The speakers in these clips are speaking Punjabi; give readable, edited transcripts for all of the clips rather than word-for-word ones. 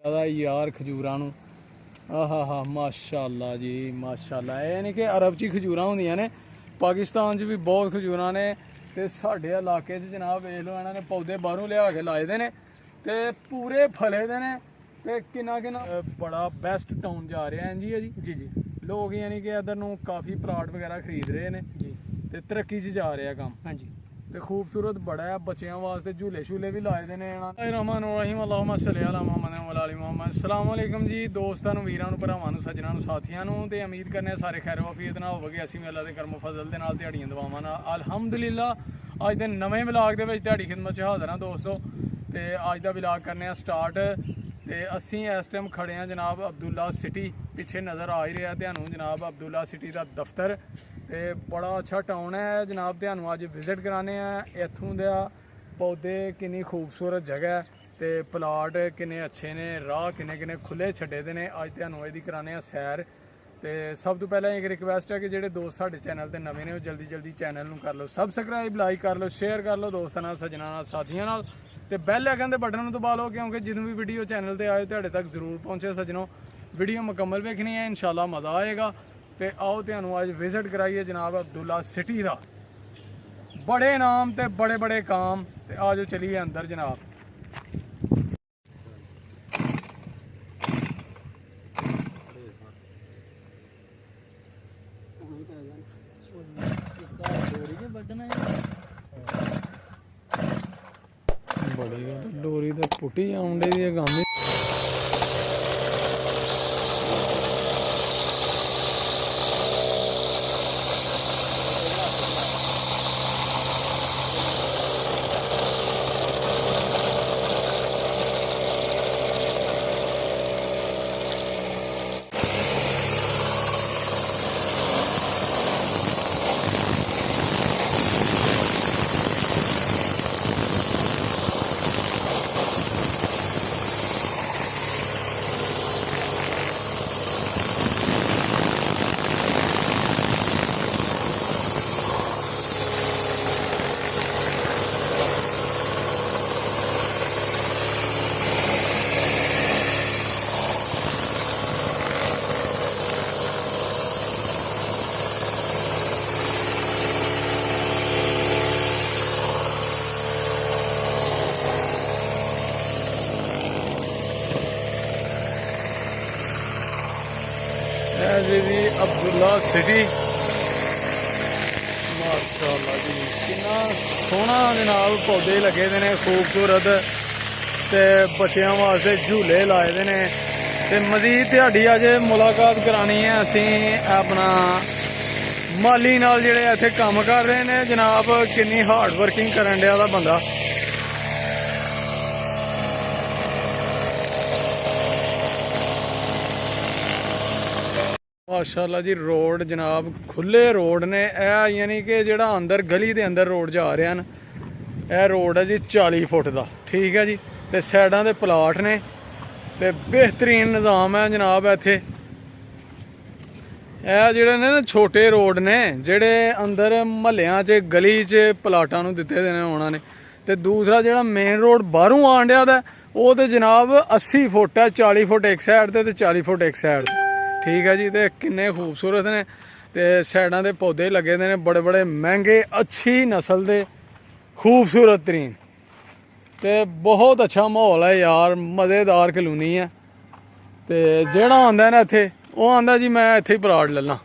ज़्यादा यार खजूरां नूं आहा माशाअल्लाह जी माशाअल्लाह। ये नहीं कि अरब च खजूरां होंदियां ने, पाकिस्तान च भी बहुत खजूरां ने ते साढ़े इलाके च जनाब वेख लो इन्होंने पौधे बाहरों लिया के लाए दे ने ते पूरे फले दे ने ते किन्ना किन्ना बड़ा बेस्ट टाउन जा रहा है जी जी जी। लोग यानी कि इधर नूं काफ़ी प्लाट वगैरह खरीद रहे ने जी ते तरक्की च जा रहा काम। हाँ जी ते खूबसूरत बड़ा है, बच्चों वास्ते झूले शूले भी लाए दे ने। रहमान रहीम अल्लाहुम्मा सल्ली अला मुहम्मद व अला आलि मुहम्मद। अस्सलाम वालेकुम जी दोस्तों वीरां भरावां सज्जनां साथियां ते उम्मीद करने सारे खैर वाफियत नाल होवगे। असीं भी अल्लाह दे करम फजल दे नाल दिहाड़ियां दुआवां नाल अल्हम्दुलिल्लाह अज दे नवें व्लॉग दे विच दिहाड़ी खिदमत च हाज़र हां दोस्तों। ते अज दा व्लॉग करने स्टार्ट ते असीं इस टाइम खड़े हैं जनाब अब्दुल्ला सिटी। पिछे नज़र आ ही रहा तुहानूं जनाब अब्दुल्ला सिटी का दफ्तर ते बड़ा अच्छा टाउन है जनाब। तुहानूं अज विजिट कराने इत्थों दा पौधे किन्नी खूबसूरत जगह ते प्लाट किन्ने अच्छे ने, राह किन्ने किन्ने खुले छड्डे दे ने। अज तुहानूं इहदी कराने सैर ते सब तो पहले एक रिक्वेस्ट है कि जेडे दोस्त साडे चैनल ते नवे ने जल्दी जल्दी चैनल नूं कर लो सबसक्राइब, लाइक कर लो, शेयर कर लो दोस्तां नाल, सज्जनां नाल, साथियां नाल ते बैल आइकन दे बटन नूं दबा लो क्योंकि जिदों भी वीडियो चैनल ते आए तुहाडे तक जरूर पहुंचे। सज्जनों वीडियो मुकम्मल वेखनी है, इंशाल्लाह मज़ा आएगा। तो आओ तुहानूं अज विजिट कराइए जनाब अब्दुल्ला सिटी का। बड़े नाम ते बड़े बड़े काम ते आ जाओ चलिए अंदर जनाब। बड़ी डोरी तो पुट्टी आउंडे दी गम ही। जी अब्दुल्ला सिटी माशाअल्लाह जी कितना सोहना जनाब पौधे लगे दे ने खूबसूरत ते बच्चों वास्ते झूले लाए दे ने ते मजीद तुहाडी अज मुलाकात करानी है असीं अपना माली नाल जिहड़े इत्थे काम कर रहे ने जनाब। किन्नी हार्ड वर्किंग करन दिया दा बंदा। माशाअल्लाह जी रोड जनाब खुले रोड ने यानी कि जेड़ा अंदर गली दे अंदर रोड जा रहे हैं यह रोड है जी 40 फुट का, ठीक है जी। तो साइडा दे प्लाट ने ते बेहतरीन निज़ाम है जनाब इत्थे। जेड़े ने ना छोटे रोड ने जेड़े अंदर महल्लियां च गली च प्लाटां नूं दित्ते दे ने उन्हां ने। ते दूसरा जेड़ा मेन रोड बाहरों आन डिया दा वो तो जनाब 80 फुट है, 40 फुट एक साइड ते 40 फुट एक साइड, ठीक है जी। तो किन्ने खूबसूरत ने ते साइडा दे पौधे लगे दे ने बड़े बड़े महंगे अच्छी नस्ल दे खूबसूरत तरीन ते बहुत अच्छा माहौल है यार, मज़ेदार कलोनी है। तो जेड़ा आंदा ना इत्थे वो आंदा जी मैं इत्थे ही प्लाट ले ला।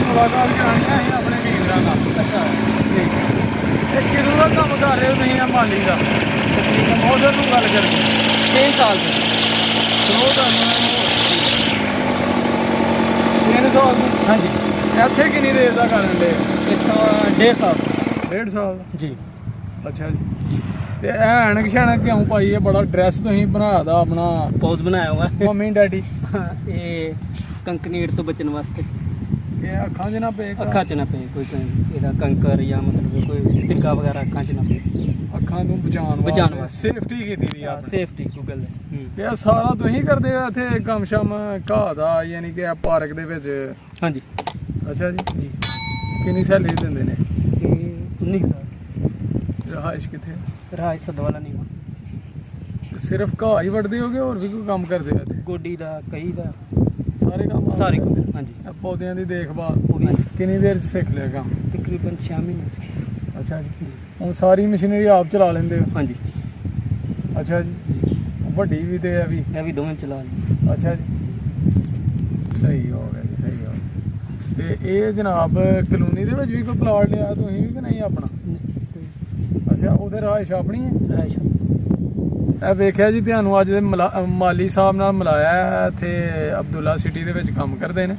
मुलाकात करानी है अपने वीर का। अच्छा ठीक है किदों का काम कर रहे हो तुम माली का? उधर तू गल कर 3 साल 3 साल। हाँ जी ਇੱਥੇ ਕਿੰਨੀ ਦੇਰ ਦਾ ਕਰਨ ਦੇ? ਇੱਥੋਂ 1.5 ਸਾਲ। 1.5 ਸਾਲ ਦਾ? ਜੀ। ਅੱਛਾ ਜੀ। ਤੇ ਇਹ ਐਨਕ ਸ਼ੈਨਕ ਕਿਉਂ ਪਾਈ ਹੈ? ਬੜਾ ਡਰੈਸ ਤੁਸੀਂ ਬਣਾ ਦਾ ਆਪਣਾ ਪੌਜ਼ ਬਣਾਇਆ ਹੋਇਆ ਮੰਮੀ ਡੈਡੀ। ਇਹ ਕੰਕਰੀਟ ਤੋਂ ਬਚਣ ਵਾਸਤੇ। ਇਹ ਅੱਖਾਂ 'ਚ ਨਾ ਪਏ? ਅੱਖਾਂ 'ਚ ਨਾ ਪਏ ਕੋਈ ਇਹਦਾ ਕੰਕਰ ਜਾਂ ਮਤਲਬ ਕੋਈ ਟਿੱਕਾ ਵਗੈਰਾ ਅੱਖਾਂ 'ਚ ਨਾ ਪਏ। ਅੱਖਾਂ ਨੂੰ ਬਚਾਉਣ ਵਾਸਤੇ ਸੇਫਟੀ ਕੀਤੀ ਦੀ ਆ। ਸੇਫਟੀ ਗੂਗਲ ਤੇ ਇਹ ਸਾਰਾ ਤੁਸੀਂ ਕਰਦੇ ਹੋ ਇੱਥੇ ਕੰਮ ਸ਼ਮ ਘਾਹ ਦਾ, ਯਾਨੀ ਕਿ ਇਹ ਪਾਰਕ ਦੇ ਵਿੱਚ? ਹਾਂਜੀ। ਅੱਛਾ ਜੀ। ਕਿੰਨੀ ਸੈਲਰੀ ਦਿੰਦੇ ਨੇ? ਇਹ 19,000। ਰਹਾਇਸ਼ ਕਿੱਥੇ? ਰਹਾਇਸ਼ ਸਦਵਾਲਾ ਨਹੀਂ। ਸਿਰਫ ਘਾਹ ਹੀ ਵੱਢਦੇ ਹੋਗੇ, ਹੋਰ ਵੀ ਕੋਈ ਕੰਮ ਕਰਦੇ ਹੋ ਇੱਥੇ? ਗੋਡੀ ਦਾ, ਕਹੀ ਦਾ, ਸਾਰੇ ਕੰਮ? ਸਾਰੇ ਕੰਮ। ਹਾਂਜੀ। ਪੌਦਿਆਂ ਦੀ ਦੇਖਭਾਲ ਕਿੰਨੀ ਦੇਰ 'ਚ ਸਿੱਖ ਲਿਆ ਕੰਮ? ਤਕਰੀਬਨ 6 ਮਹੀਨੇ। ਅੱਛਾ ਜੀ। ਹੁਣ ਸਾਰੀ ਮਸ਼ੀਨਰੀ ਆਪ ਚਲਾ ਲੈਂਦੇ ਹੋ? ਹਾਂਜੀ। ਅੱਛਾ ਜੀ। ਵੱਡੀ ਵੀ ਤੇ ਇਹ ਵੀ ਦੋਵੇਂ ਚਲਾ ਲਈ। ਅੱਛਾ ਜੀ। ਸਹੀ ਹੋ ਗਿਆ ਜੀ, ਸਹੀ ਹੋ ਗਿਆ। ਤੇ ਇਹ ਜਨਾਬ ਕਲੋਨੀ ਦੇ ਵਿੱਚ ਵੀ ਕੋਈ ਪਲਾਟ ਲਿਆ ਤੁਸੀਂ ਵੀ ਕਿ ਨਹੀਂ ਆਪਣਾ? ਅੱਛਾ, ਉਹਦੇ ਰਹਾਇਸ਼ ਆਪਣੀ ਹੈ? ਰਹਾਇਸ਼। ਇਹ ਵੇਖਿਆ ਜੀ ਤੁਹਾਨੂੰ ਅੱਜ ਦੇ ਮਾਲੀ ਸਾਹਿਬ ਨਾਲ ਮਿਲਾਇਆ ਹੈ। ਇੱਥੇ ਅਬਦੁੱਲਾ ਸਿਟੀ ਦੇ ਵਿੱਚ ਕੰਮ ਕਰਦੇ ਨੇ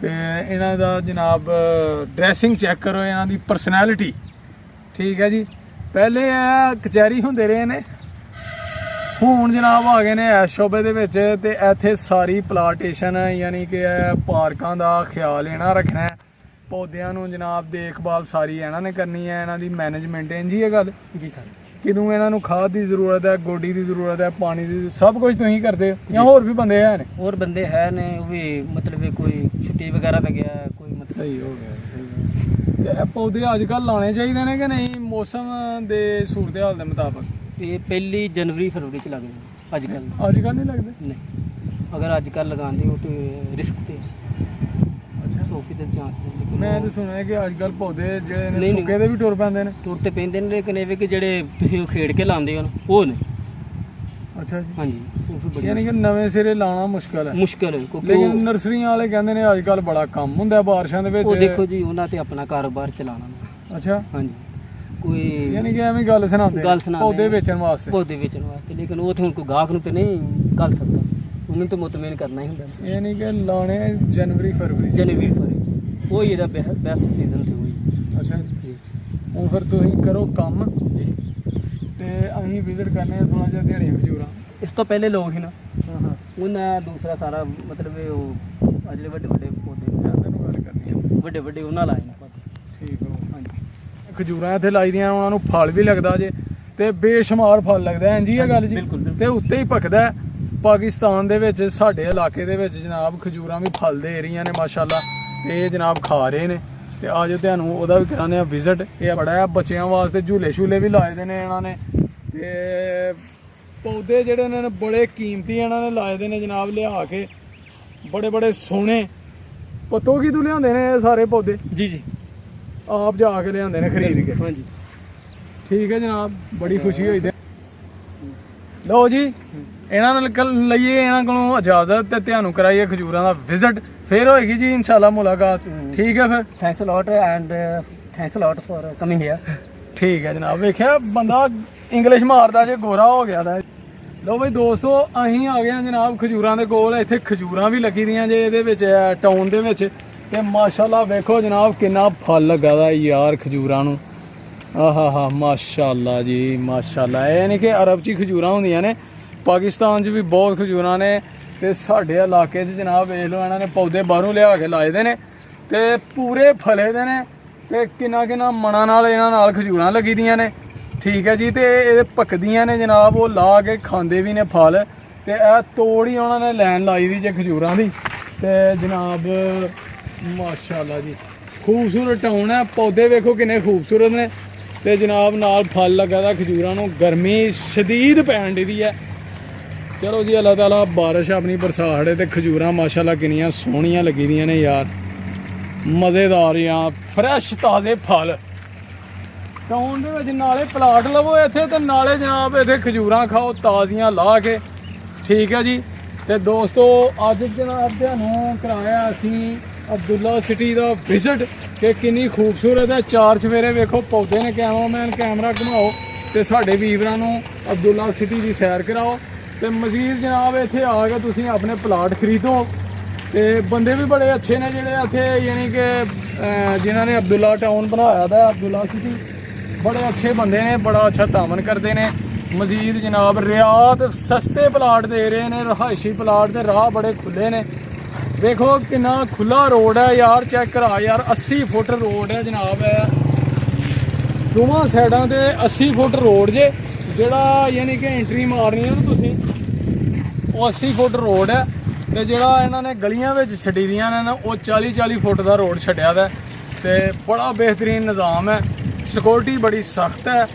ਤੇ ਇਹਨਾਂ ਦਾ ਜਨਾਬ ਡਰੈਸਿੰਗ ਚੈੱਕ ਕਰੋ, ਇਹਨਾਂ ਦੀ ਪਰਸਨੈਲਿਟੀ। ਠੀਕ ਹੈ ਜੀ। ਪਹਿਲੇ ਇਹ ਕਚਹਿਰੀ ਹੁੰਦੇ ਰਹੇ ਨੇ, ਹੁਣ ਜਨਾਬ ਆ ਗਏ ਨੇ ਇਸ ਸ਼ੋਬੇ ਦੇ ਵਿੱਚ। ਤੇ ਇੱਥੇ ਸਾਰੀ ਪਲਾਂਟੇਸ਼ਨ ਯਾਨੀ ਕਿ ਪਾਰਕਾਂ ਦਾ ਖਿਆਲ ਇਹਨਾਂ ਰੱਖਣਾ ਹੈ, ਪੌਦਿਆਂ ਨੂੰ ਜਨਾਬ ਦੇਖਭਾਲ ਸਾਰੀ ਇਹਨਾਂ ਨੇ ਕਰਨੀ ਹੈ, ਇਹਨਾਂ ਦੀ ਮੈਨੇਜਮੈਂਟ। ਇੰਝ ਹੀ ਹੈ ਗੱਲ? ਜੀ ਸਰ। ਕਿਦੋਂ ਇਹਨਾਂ ਨੂੰ ਖਾਦ ਦੀ ਜ਼ਰੂਰਤ ਹੈ, ਗੋਡੀ ਦੀ ਜ਼ਰੂਰਤ ਹੈ, ਪਾਣੀ ਦੀ, ਸਭ ਕੁਝ ਤੁਸੀਂ ਕਰਦੇ ਹੋ ਜਾਂ ਹੋਰ ਵੀ ਬੰਦੇ ਹੈ ਨੇ? ਹੋਰ ਬੰਦੇ ਹੈ ਨੇ, ਉਹ ਵੀ ਮਤਲਬ ਕੋਈ ਛੁੱਟੀ ਵਗੈਰਾ ਤੇ ਗਿਆ ਕੋਈ ਮਤਲਬ। ਸਹੀ ਹੋ ਗਿਆ, ਸਹੀ ਹੋ ਗਿਆ। ਇਹ ਪੌਦੇ ਅੱਜ ਕੱਲ੍ਹ ਲਾਉਣੇ ਚਾਹੀਦੇ ਨੇ ਕਿ ਨਹੀਂ ਮੌਸਮ ਦੇ ਸੂਰਤ ਹਾਲ ਦੇ ਮੁਤਾਬਕ? ਇਹ 1 ਜਨਵਰੀ ਫਰਵਰੀ ਚ ਲੱਗਦੇ ਅੱਜ ਕੱਲ੍ਹ। ਅੱਜ ਕੱਲ੍ਹ ਨਹੀਂ ਲੱਗਦੇ? ਨਹੀਂ, ਅਗਰ ਅੱਜ ਕੱਲ੍ਹ ਲਗਾਉਂਦੇ ਹੋ ਤਾਂ ਰਿਸਕ ਤੇ। ਅੱਛਾ। ਸੋਫੀ ਤੇ ਚਾਂਸ। ਮੈਂ ਤਾਂ ਸੁਣਿਆ ਕਿ ਅੱਜ ਕੱਲ੍ਹ ਪੌਦੇ ਜਿਹੜੇ ਨੇ ਨਹੀਂ, ਸੁੱਕੇ ਦੇ ਵੀ ਟੁਰ ਪੈਂਦੇ ਨੇ। ਟੁਰ ਤੇ ਪੈਂਦੇ ਨੇ, ਲੇਕਿਨ ਇਹ ਵੀ ਕਿ ਜਿਹੜੇ ਤੁਸੀਂ ਉਹ ਖੇਡ ਕੇ ਲਾਉਂਦੇ ਹੋ ਉਹ ਨੇ। ਅੱਛਾ ਜੀ। ਹਾਂਜੀ। ਉਹ ਵੀ ਬੜੀ ਯਾਨੀ ਕਿ ਨਵੇਂ ਸਿਰੇ ਲਾਉਣਾ ਮੁਸ਼ਕਲ ਹੈ? ਮੁਸ਼ਕਲ ਹੈ, ਕਿਉਂਕਿ ਲੇਕਿਨ ਨਰਸਰੀਆਂ ਵਾਲੇ ਕਹਿੰਦੇ ਨੇ ਅੱਜ ਕੱਲ੍ਹ ਬੜਾ ਕੰਮ ਹੁੰਦਾ ਬਾਰਿਸ਼ਾਂ ਦੇ ਵਿੱਚ। ਉਹ ਦੇਖੋ ਜੀ, ਉਹਨਾਂ ਤੇ ਆਪਣਾ ਕਾਰੋਬਾਰ ਚਲਾਉਣਾ। ਅੱਛਾ। ਹਾਂਜੀ। ਕੋਈ ਯਾਨੀ ਕਿ ਐਵੇਂ ਗੱਲ ਸੁਣਾਉਂਦੇ ਪੌਦੇ ਵੇਚਣ ਵਾਸਤੇ? ਪੌਦੇ ਵੇਚਣ ਵਾਸਤੇ, ਲੇਕਿਨ ਉਹ ਤੇ ਹੁਣ ਕੋਈ ਗਾਹਕ ਨੂੰ ਤੇ ਨਹੀਂ ਕਰ ਸਕਦਾ, ਉਹਨੂੰ ਤਾਂ ਮੁਤਮਿਨ ਕਰਨਾ ਹੀ ਹੁੰਦਾ। ਯਾਨੀ ਕਿ ਲਾਉਣੇ ਜਨਵਰੀ ਫਰਵਰੀ? ਜਨਵਰੀ ਫਰਵਰੀ ਉਹੀ ਇਹਦਾ ਬੈਸਟ ਸੀਜ਼ਨ ਤੇ ਹੋਈ। ਅੱਛਾ ਜੀ। ਹੁਣ ਫਿਰ ਤੁਸੀਂ ਕਰੋ ਕੰਮ ਤੇ ਅਸੀਂ ਵਿਜ਼ਿਟ ਕਰਨੇ ਆ ਥੋੜਾ ਜਿਹਾ ਦਿਹਾੜੀਆਂ ਖਜੂਰਾਂ। ਇਸ ਤੋਂ ਪਹਿਲੇ ਲੋਕ ਹੀ ਨਾ ਹਾਂ। ਉਹਨਾਂ ਦੂਸਰਾ ਸਾਰਾ ਮਤਲਬ ਉਹ ਜਿਹੜੇ ਵੱਡੇ ਵੱਡੇ ਪੌਦੇ ਤੈਨੂੰ ਗੱਲ ਕਰਨੀ ਆ, ਵੱਡੇ ਵੱਡੇ ਉਹਨਾਂ ਲਾਏ ਨੇ ਪੌਦੇ। ਠੀਕ ਹੋ? ਹਾਂਜੀ। ਖਜੂਰਾਂ ਇੱਥੇ ਲਾਈ ਦੀਆਂ, ਉਹਨਾਂ ਨੂੰ ਫਲ ਵੀ ਲੱਗਦਾ ਜੇ ਤੇ ਬੇਸ਼ੁਮਾਰ ਫਲ ਲੱਗਦਾ। ਇੰਜੀ ਆ ਗੱਲ ਜੀ? ਬਿਲਕੁਲ। ਤੇ ਉੱਤੇ ਹੀ ਭਖਦਾ। ਪਾਕਿਸਤਾਨ ਦੇ ਵਿੱਚ ਸਾਡੇ ਇਲਾਕੇ ਦੇ ਵਿੱਚ ਜਨਾਬ ਖਜੂਰਾਂ ਵੀ ਫਲ ਦੇ ਰਹੀਆਂ ਨੇ ਮਾਸ਼ਾਅੱਲਾ, ਤੇ ਇਹ ਜਨਾਬ ਖਾ ਰਹੇ ਨੇ। ਤੇ ਅੱਜ ਤੁਹਾਨੂੰ ਉਹਦਾ ਵੀ ਕਰਾਉਂਦੇ ਆ ਵਿਜ਼ਿਟ। ਇਹ ਬੜਾ ਹੈ, ਬੱਚਿਆਂ ਵਾਸਤੇ ਝੂਲੇ ਛੂਲੇ ਵੀ ਲਾਏ ਦੇ ਨੇ ਇਹਨਾਂ ਨੇ। ਤੇ ਪੌਦੇ ਜਿਹੜੇ ਇਹਨਾਂ ਨੇ ਬੜੇ ਕੀਮਤੀ ਇਹਨਾਂ ਨੇ ਲਾਏ ਦੇ ਨੇ ਜਨਾਬ, ਲਿਆ ਕੇ ਬੜੇ ਬੜੇ ਸੋਹਣੇ। ਪਤੋ ਕੀ ਤੂੰ ਲਿਆਂਦੇ ਨੇ ਇਹ ਸਾਰੇ ਪੌਦੇ? ਜੀ ਜੀ, ਆਪ ਜਾ ਕੇ ਲਿਆਂਦੇ ਨੇ ਖਰੀਦ ਕੇ? ਹਾਂਜੀ। ਠੀਕ ਹੈ ਜਨਾਬ, ਬੜੀ ਖੁਸ਼ੀ ਹੋਈ। ਤੇ ਲਓ ਜੀ, ਇਹਨਾਂ ਨਾਲ ਲਈਏ ਇਹਨਾਂ ਕੋਲੋਂ ਇਜਾਜ਼ਤ ਤੇ ਤੁਹਾਨੂੰ ਕਰਾਈਏ ਖਜੂਰਾਂ ਦਾ ਵਿਜ਼ਿਟ। ਫਿਰ ਹੋਏਗੀ ਜੀ ਇਨਸ਼ਾਅੱਲਾ ਮੁਲਾਕਾਤ। ਠੀਕ ਹੈ ਫਿਰ? Thanks a lot and thanks a lot for coming here. ਠੀਕ ਹੈ ਜਨਾਬ। ਵੇਖਿਆ ਬੰਦਾ ਇੰਗਲਿਸ਼ ਮਾਰਦਾ ਜੇ ਗੋਰਾ ਹੋ ਗਿਆ ਦਾ। ਲਓ ਬਈ ਦੋਸਤੋ, ਅਸੀਂ ਆ ਗਏ ਹਾਂ ਜਨਾਬ ਖਜੂਰਾਂ ਦੇ ਕੋਲ। ਇੱਥੇ ਖਜੂਰਾਂ ਵੀ ਲੱਗੀ ਦੀਆਂ ਜੇ ਇਹਦੇ ਵਿੱਚ ਟਾਊਨ ਦੇ ਵਿੱਚ। ਤੇ ਮਾਸ਼ਾਅੱਲਾ ਵੇਖੋ ਜਨਾਬ ਕਿੰਨਾ ਫਲ ਲੱਗਾ ਦਾ ਯਾਰ ਖਜੂਰਾਂ ਨੂੰ। ਆਹਾ ਮਾਸ਼ਾਅੱਲਾ ਜੀ ਮਾਸ਼ਾਅੱਲਾ। ਇਹ ਨਹੀਂ ਕਿ ਅਰਬ 'ਚ ਹੀ ਖਜੂਰਾਂ ਹੁੰਦੀਆਂ ਨੇ, ਪਾਕਿਸਤਾਨ 'ਚ ਵੀ ਬਹੁਤ ਖਜੂਰਾਂ ਨੇ। ਤੇ ਸਾਡੇ ਇਲਾਕੇ 'ਚ ਜਨਾਬ ਵੇਖ ਲਓ, ਇਹਨਾਂ ਨੇ ਪੌਦੇ ਬਾਹਰੋਂ ਲਿਆ ਕੇ ਲਾਏ ਦੇ ਨੇ ਤੇ ਪੂਰੇ ਫਲੇ ਦੇ ਨੇ। ਤੇ ਕਿੰਨਾ ਮਣਾ ਨਾਲ ਇਹਨਾਂ ਨਾਲ ਖਜੂਰਾਂ ਲੱਗੀ ਦੀਆਂ ਨੇ। ਠੀਕ ਹੈ ਜੀ। ਤੇ ਇਹ ਪੱਕਦੀਆਂ ਨੇ ਜਨਾਬ, ਉਹ ਲਾ ਕੇ ਖਾਂਦੇ ਵੀ ਨੇ ਫਲ। ਤੇ ਇਹ ਤੋੜ ਹੀ ਉਹਨਾਂ ਨੇ ਲੈਣ ਲਾਈ ਦੀ ਜੇ ਖਜੂਰਾਂ ਦੀ। ਤੇ ਜਨਾਬ ਮਾਸ਼ਾਅੱਲਾ ਜੀ ਖੂਬਸੂਰਤ ਟਾਊਨ ਹੈ। ਪੌਦੇ ਵੇਖੋ ਕਿੰਨੇ ਖੂਬਸੂਰਤ ਨੇ। ਤੇ ਜਨਾਬ ਨਾਲ ਫਲ ਲੱਗਾ ਦਾ ਖਜੂਰਾਂ ਨੂੰ। ਗਰਮੀ ਸ਼ਦੀਦ ਪੈਣ ਦੀ ਹੈ। ਚਲੋ ਜੀ, ਅੱਲਾਹ ਤਾਲਾ ਬਾਰਿਸ਼ ਆਪਣੀ ਬਰਸਾ ਹੜੇ। ਤੇ ਖਜੂਰਾਂ ਮਾਸ਼ਾਅੱਲਾ ਕਿੰਨੀਆਂ ਸੋਹਣੀਆਂ ਲੱਗੀ ਦੀਆਂ ਨੇ ਯਾਰ, ਮਜ਼ੇਦਾਰ ਜਾਂ ਫਰੈਸ਼ ਤਾਜ਼ੇ ਫਲ। ਟਾਊਨ ਦੇ ਵਿੱਚ ਨਾਲੇ ਪਲਾਟ ਲਵੋ ਇੱਥੇ, ਤੇ ਨਾਲੇ ਜਨਾਬ ਇੱਥੇ ਖਜੂਰਾਂ ਖਾਓ ਤਾਜ਼ੀਆਂ ਲਾ ਕੇ। ਠੀਕ ਹੈ ਜੀ। ਤੇ ਦੋਸਤੋ ਅੱਜ ਜਨਾਬ ਤੁਹਾਨੂੰ ਕਰਾਇਆ ਅਸੀਂ ਅਬਦੁੱਲਾ ਸਿਟੀ ਦਾ ਵਿਜ਼ਿਟ ਕਿ ਕਿੰਨੀ ਖੂਬਸੂਰਤ ਹੈ। ਚਾਰ ਚਵੇਰੇ ਵੇਖੋ ਪੌਦੇ ਨੇ। ਕੈਮਰਾਮੈਨ ਕੈਮਰਾ ਘੁਮਾਓ ਤੇ ਸਾਡੇ ਵੀਰਾਂ ਨੂੰ ਅਬਦੁੱਲਾ ਸਿਟੀ ਦੀ ਸੈਰ ਕਰਾਓ। ਤੇ ਮਜ਼ੀਦ ਜਨਾਬ ਇੱਥੇ ਆ ਕੇ ਤੁਸੀਂ ਆਪਣੇ ਪਲਾਟ ਖਰੀਦੋ ਤੇ ਬੰਦੇ ਵੀ ਬੜੇ ਅੱਛੇ ਨੇ ਜਿਹੜੇ ਇੱਥੇ ਯਾਨੀ ਕਿ ਜਿਨ੍ਹਾਂ ਨੇ ਅਬਦੁੱਲਾ ਟਾਊਨ ਬਣਾਇਆ ਦਾ ਅਬਦੁੱਲਾ ਸਿਟੀ, ਬੜੇ ਅੱਛੇ ਬੰਦੇ ਨੇ, ਬੜਾ ਅੱਛਾ ਤਾਮਨ ਕਰਦੇ ਨੇ। ਮਜ਼ੀਦ ਜਨਾਬ ਰਿਆਤ ਸਸਤੇ ਪਲਾਟ ਦੇ ਰਹੇ ਨੇ, ਰਹਾਇਸ਼ੀ ਪਲਾਟ ਦੇ ਰਾਹ ਬੜੇ ਖੁੱਲੇ ਨੇ। ਵੇਖੋ ਕਿੰਨਾ ਖੁੱਲਾ ਰੋਡ ਹੈ ਯਾਰ, ਚੈੱਕ ਕਰਾ ਯਾਰ, 80 ਫੁੱਟ ਰੋਡ ਹੈ ਜਨਾਬ। ਹੈ ਦੋਵਾਂ ਸਾਈਡਾਂ ਤੇ 80 ਫੁੱਟ ਰੋਡ ਜੇ, ਜਿਹੜਾ ਯਾਨੀ ਕਿ ਐਂਟਰੀ ਮਾਰਨੀ ਹੈ ਨਾ ਤੁਸੀਂ, ਉਹ 80 ਫੁੱਟ ਰੋਡ ਹੈ। ਤੇ ਜਿਹੜਾ ਇਹਨਾਂ ਨੇ ਗਲੀਆਂ ਵਿੱਚ ਛੱਡੀ ਦੀਆਂ ਨੇ ਨਾ, ਉਹ 40-40 ਫੁੱਟ ਦਾ ਰੋਡ ਛੱਡਿਆ ਦਾ। ਤੇ ਬੜਾ ਬਿਹਤਰੀਨ ਨਿਜ਼ਾਮ ਹੈ, ਸਿਕਿਉਰਿਟੀ ਬੜੀ ਸਖਤ ਹੈ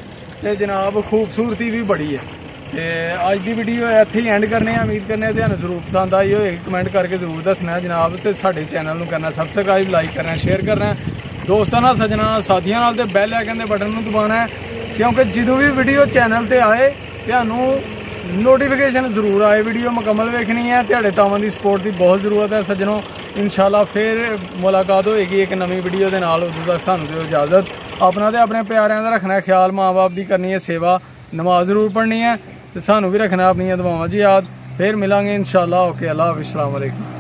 ਤੇ ਜਨਾਬ ਖੂਬਸੂਰਤੀ ਵੀ ਬੜੀ ਹੈ। ਤੇ ਅੱਜ ਦੀ ਵੀਡੀਓ ਇੱਥੇ ਹੀ ਐਂਡ ਕਰਨੇ ਆ। ਉਮੀਦ ਕਰਨੇ ਤੁਹਾਨੂੰ ਜ਼ਰੂਰ ਪਸੰਦ ਆਈ ਹੋਏਗੀ, ਕਮੈਂਟ ਕਰਕੇ ਜ਼ਰੂਰ ਦੱਸਣਾ ਜਨਾਬ। ਤੇ ਸਾਡੇ ਚੈਨਲ ਨੂੰ ਕਰਨਾ ਸਬਸਕ੍ਰਾਈਬ, ਲਾਈਕ ਕਰਨਾ, ਸ਼ੇਅਰ ਕਰਨਾ, ਦੋਸਤਾਂ ਨਾਲ, ਸੱਜਣਾ ਸਾਥੀਆਂ ਨਾਲ, ਤੇ ਬੈਲ ਆਈਕਨ ਦੇ ਬਟਨ ਨੂੰ ਦਬਾਉਣਾ ਹੈ, ਕਿਉਂਕਿ ਜਦੋਂ ਵੀ ਵੀਡੀਓ ਚੈਨਲ ਤੇ ਆਏ ਤੁਹਾਨੂੰ ਨੋਟੀਫਿਕੇਸ਼ਨ ਜ਼ਰੂਰ ਆਏ। ਵੀਡੀਓ ਮੁਕੰਮਲ ਵੇਖਣੀ ਹੈ, ਤੁਹਾਡੇ ਤਾਵਾਂ ਦੀ ਸਪੋਰਟ ਦੀ ਬਹੁਤ ਜ਼ਰੂਰਤ ਹੈ ਸੱਜਣੋ। ਇਨਸ਼ਾਅੱਲਾ ਫਿਰ ਮੁਲਾਕਾਤ ਹੋਏਗੀ ਇੱਕ ਨਵੀਂ ਵੀਡੀਓ ਦੇ ਨਾਲ। ਉਦੋਂ ਤੱਕ ਸਾਨੂੰ ਦਿਓ ਇਜਾਜ਼ਤ। ਆਪਣਾ ਤੇ ਆਪਣੇ ਪਿਆਰਿਆਂ ਦਾ ਰੱਖਣਾ ਖਿਆਲ, ਮਾਂ-ਬਾਪ ਦੀ ਕਰਨੀ ਹੈ ਸੇਵਾ, ਨਮਾਜ਼ ਜ਼ਰੂਰ ਪੜ੍ਹਨੀ ਹੈ, ਤੇ ਸਾਨੂੰ ਵੀ ਰੱਖਣਾ ਆਪਣੀਆਂ ਦੁਆਵਾਂ 'ਚ ਯਾਦ। ਫਿਰ ਮਿਲਾਂਗੇ ਇਨਸ਼ਾਅੱਲਾ। ਓਕੇ, ਅੱਲਾ ਹਾਫਿਜ਼, अस्सलाम वालेकुम।